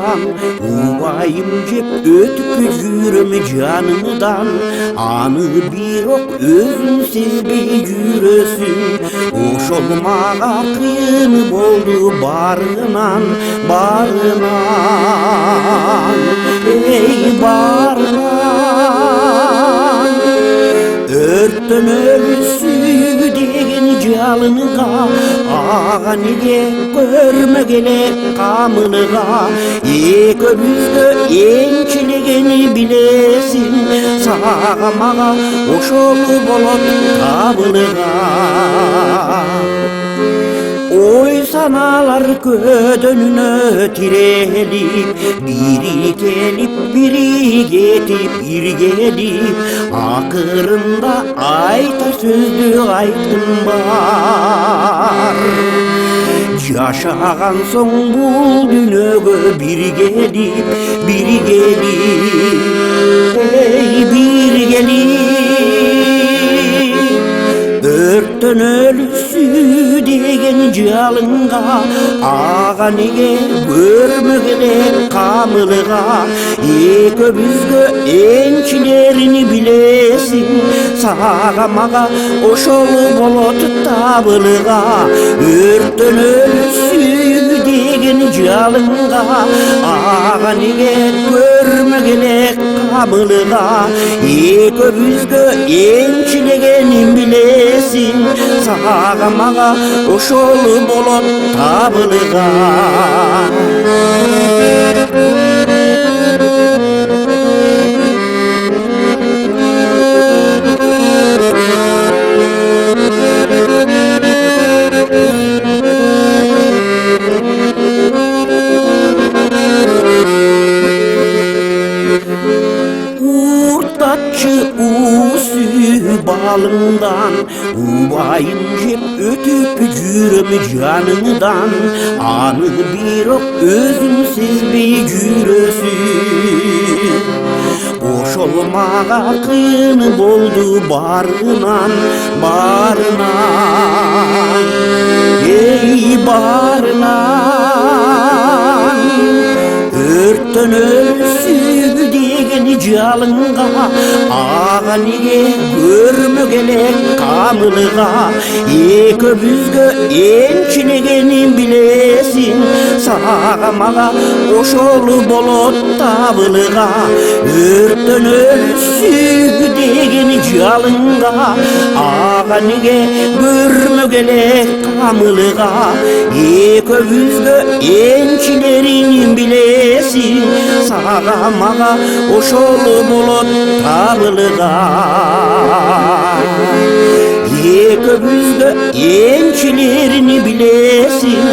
janından, ubayım jep ötüp жүрüm janından. Аны bir ok özün sezbey жүрөсүң, ошол мага кыйын болду барынан. Ey barынан, өрттөн өлсү деген жалынга, ага неге көрмөгеле камылга. Экөөбүзгө энчилегени билесиң, сага мага ошол болот табылга. Ой саналар көдөнүнө тирелип, бири келип, бири кетип, иргелип, акырында айтар сөздү айттым бар. Жашаган соң бул дүйнөгө бир келип, эй бир келип, өрттөн өлсү деген жалынга, ага неге көрмөгеле камылга. Экөөбүзгө энчилерини билесиң, сага мага ошол болот табылга. Өрттөн өлсү деген жалынга, ага неге көрмөгеле камылга. Экөөбүзгө энчилегенин билесиң, сага мага ошол болот табылга. Уртатчы уусу балыңдан, убайым жеп өтүп жүрөм жаныңдан. Аны бирок өзүң сезбей жүрөсүң, ошол мага кыйын болду барынан. Эй барынан, өрттөн өлсү деген жалынга, ага неге көрмөгеле камылга. Экөөбүзгө энчилегенин билесиң, сага мага ошол болот табылга. Өрттөн өлсү деген жалынга, ага неге көрмөгеле камылга. Экөөбүзгө энчилеринин билесиң, сага мага ошол болот табылга. Экөөбүзгө энчилерини билесиң,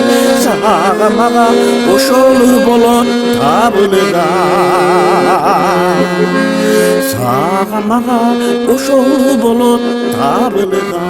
сага мага ошол болот табылга. Сага мага ошол болот табылга.